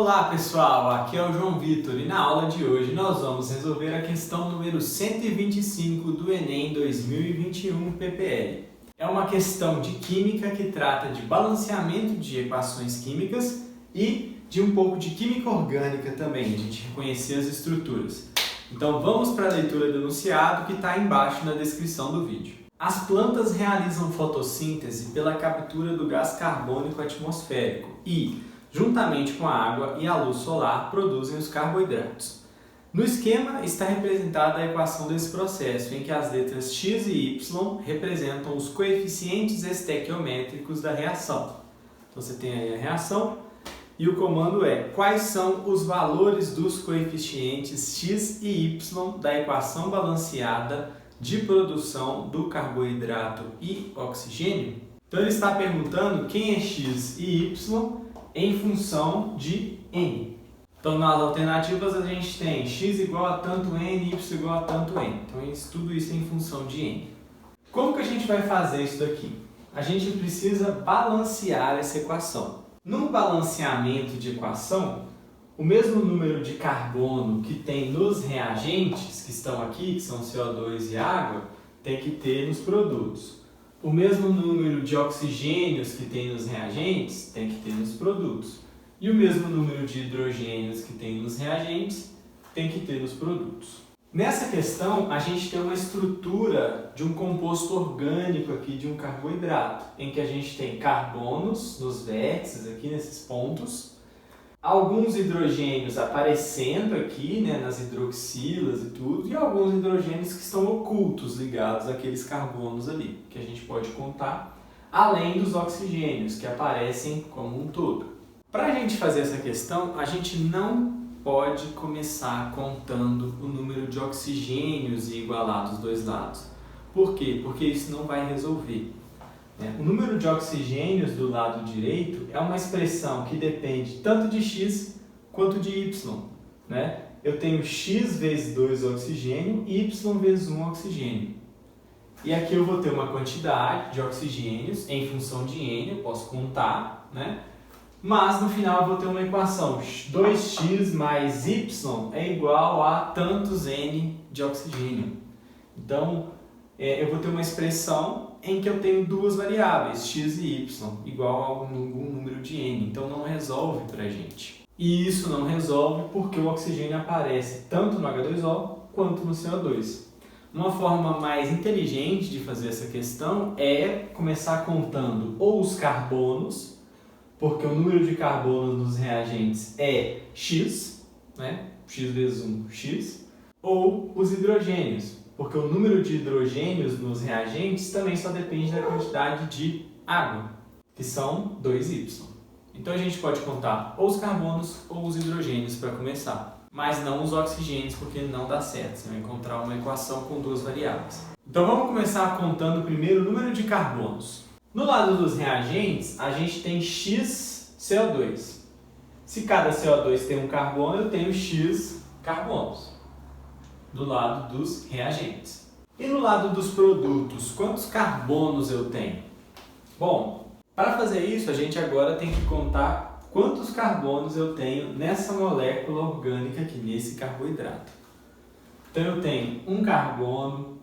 Olá pessoal, aqui é o João Vitor e na aula de hoje nós vamos resolver a questão número 125 do Enem 2021 PPL. É uma questão de química que trata de balanceamento de equações químicas e de um pouco de química orgânica também, a gente reconhecer as estruturas. Então vamos para a leitura do enunciado que está embaixo na descrição do vídeo. As plantas realizam fotossíntese pela captura do gás carbônico atmosférico e, juntamente com a água e a luz solar, produzem os carboidratos. No esquema está representada a equação desse processo, em que as letras x e y representam os coeficientes estequiométricos da reação. Então você tem aí a reação e o comando é: quais são os valores dos coeficientes x e y da equação balanceada de produção do carboidrato e oxigênio? Então ele está perguntando quem é x e y em função de n. Então nas alternativas a gente tem x igual a tanto n, y igual a tanto n. Então tudo isso é em função de n. Como que a gente vai fazer isso daqui? A gente precisa balancear essa equação. No balanceamento de equação, o mesmo número de carbono que tem nos reagentes que estão aqui, que são CO2 e água, tem que ter nos produtos. O mesmo número de oxigênios que tem nos reagentes tem que ter nos produtos. E o mesmo número de hidrogênios que tem nos reagentes tem que ter nos produtos. Nessa questão, a gente tem uma estrutura de um composto orgânico aqui, de um carboidrato, em que a gente tem carbonos nos vértices, aqui nesses pontos, alguns hidrogênios aparecendo aqui, nas hidroxilas e tudo, e alguns hidrogênios que estão ocultos, ligados àqueles carbonos ali, que a gente pode contar, além dos oxigênios, que aparecem como um todo. Para a gente fazer essa questão, a gente não pode começar contando o número de oxigênios e igualar dos dois lados. Por quê? Porque isso não vai resolver. O número de oxigênios do lado direito é uma expressão que depende tanto de x quanto de y. Eu tenho x vezes 2 oxigênio e y vezes 1 oxigênio. E aqui eu vou ter uma quantidade de oxigênios em função de n, eu posso contar, mas no final eu vou ter uma equação, 2x mais y é igual a tantos n de oxigênio. Então, eu vou ter uma expressão em que eu tenho duas variáveis, x e y, igual a algum número de n. Então não resolve para a gente. E isso não resolve porque o oxigênio aparece tanto no H2O quanto no CO2. Uma forma mais inteligente de fazer essa questão é começar contando ou os carbonos, porque o número de carbonos nos reagentes é x, x vezes 1, x, ou os hidrogênios, porque o número de hidrogênios nos reagentes também só depende da quantidade de água, que são 2y. Então a gente pode contar ou os carbonos ou os hidrogênios para começar, mas não os oxigênios, porque não dá certo, você vai encontrar uma equação com duas variáveis. Então vamos começar contando primeiro o número de carbonos. No lado dos reagentes, a gente tem x CO2. Se cada CO2 tem um carbono, eu tenho x carbonos do lado dos reagentes. E no lado dos produtos, quantos carbonos eu tenho? Bom, para fazer isso, a gente agora tem que contar quantos carbonos eu tenho nessa molécula orgânica aqui, nesse carboidrato. Então eu tenho um carbono,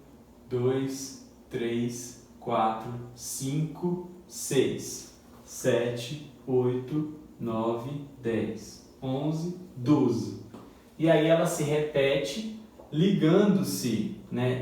2, 3, 4, 5, 6, 7, 8, 9, 10, 11, 12. E aí ela se repete ligando-se,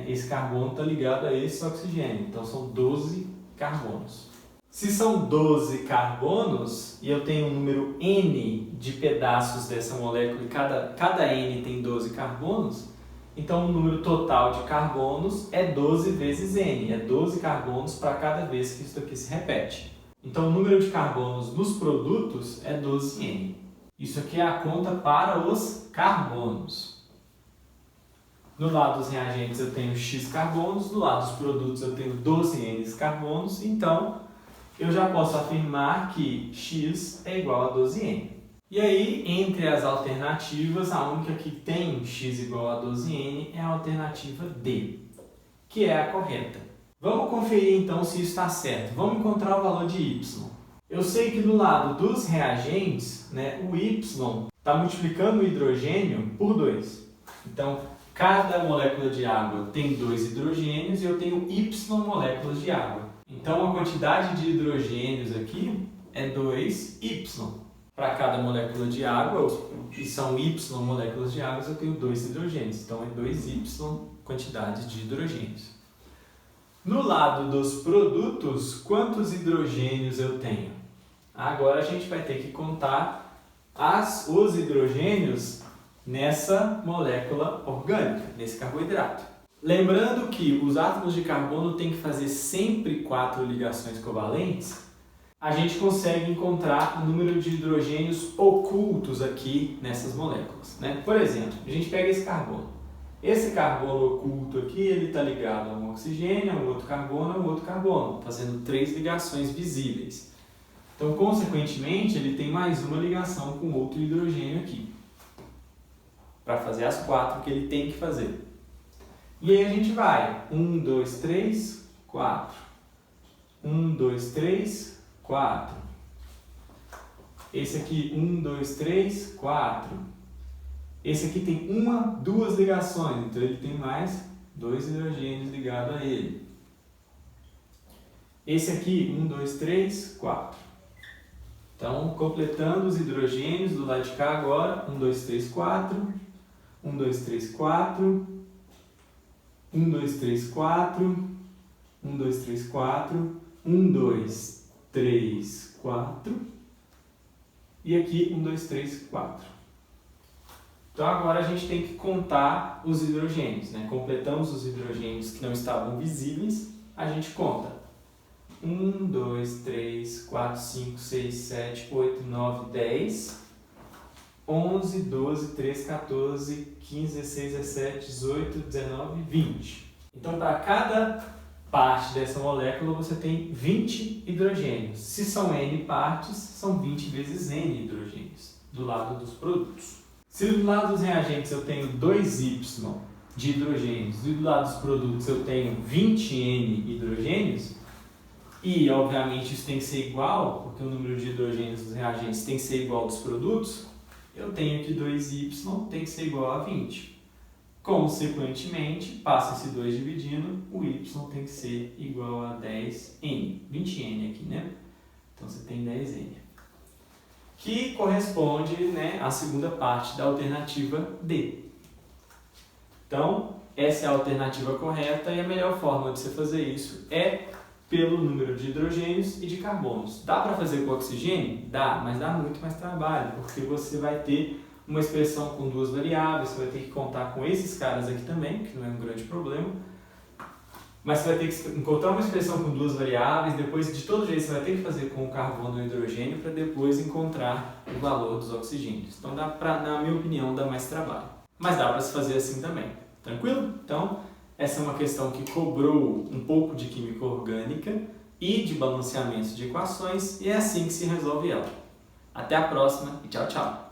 esse carbono está ligado a esse oxigênio, então são 12 carbonos. Se são 12 carbonos e eu tenho um número n de pedaços dessa molécula e cada n tem 12 carbonos, então o número total de carbonos é 12 vezes n, é 12 carbonos para cada vez que isso aqui se repete. Então o número de carbonos nos produtos é 12n. Isso aqui é a conta para os carbonos. No lado dos reagentes eu tenho x carbonos, do lado dos produtos eu tenho 12n carbonos, então eu já posso afirmar que x é igual a 12n. E aí, entre as alternativas, a única que tem x igual a 12n é a alternativa D, que é a correta. Vamos conferir então se isso está certo. Vamos encontrar o valor de y. Eu sei que do lado dos reagentes, né, o Y está multiplicando o hidrogênio por 2. Então, cada molécula de água tem 2 hidrogênios e eu tenho Y moléculas de água. Então, a quantidade de hidrogênios aqui é 2Y. Para cada molécula de água, e são Y moléculas de água, eu tenho 2 hidrogênios. Então, é 2Y quantidade de hidrogênios. No lado dos produtos, quantos hidrogênios eu tenho? Agora a gente vai ter que contar os hidrogênios nessa molécula orgânica, nesse carboidrato. Lembrando que os átomos de carbono têm que fazer sempre 4 ligações covalentes, a gente consegue encontrar o número de hidrogênios ocultos aqui nessas moléculas, né? Por exemplo, a gente pega esse carbono. Esse carbono oculto aqui, ele está ligado a um oxigênio, a um outro carbono, fazendo 3 ligações visíveis. Então, consequentemente, ele tem mais uma ligação com outro hidrogênio aqui, para fazer as 4 que ele tem que fazer. E aí a gente vai, 1, 2, 3, 4. 1, 2, 3, 4. Esse aqui, 1, 2, 3, 4. Esse aqui tem 1, 2 ligações, então ele tem mais 2 hidrogênios ligados a ele. Esse aqui, 1, 2, 3, 4. Então, completando os hidrogênios do lado de cá agora, 1, 2, 3, 4. 1, 2, 3, 4. 1, 2, 3, 4. 1, 2, 3, 4. 1, 2, 3, 4. E aqui, 1, 2, 3, 4. Então agora a gente tem que contar os hidrogênios, né? Completamos os hidrogênios que não estavam visíveis, a gente conta. 1, 2, 3, 4, 5, 6, 7, 8, 9, 10, 11, 12, 13, 14, 15, 16, 17, 18, 19, 20. Então para cada parte dessa molécula você tem 20 hidrogênios. Se são N partes, são 20 vezes N hidrogênios do lado dos produtos. Se do lado dos reagentes eu tenho 2Y de hidrogênios e do lado dos produtos eu tenho 20N hidrogênios, e obviamente isso tem que ser igual, porque o número de hidrogênios dos reagentes tem que ser igual ao dos produtos, eu tenho que 2Y tem que ser igual a 20. Consequentemente, passa esse 2 dividindo, o Y tem que ser igual a 10N, 20N aqui, né? Então você tem 10N. Que corresponde, né, à segunda parte da alternativa D. Então, essa é a alternativa correta e a melhor forma de você fazer isso é pelo número de hidrogênios e de carbonos. Dá para fazer com oxigênio? Dá, mas dá muito mais trabalho, porque você vai ter uma expressão com 2 variáveis, você vai ter que contar com esses caras aqui também, que não é um grande problema. Mas você vai ter que encontrar uma expressão com 2 variáveis, depois de todo jeito você vai ter que fazer com o carbono e o hidrogênio para depois encontrar o valor dos oxigênios. Então, na minha opinião, dá mais trabalho. Mas dá para se fazer assim também. Tranquilo? Então, essa é uma questão que cobrou um pouco de química orgânica e de balanceamento de equações e é assim que se resolve ela. Até a próxima e tchau, tchau!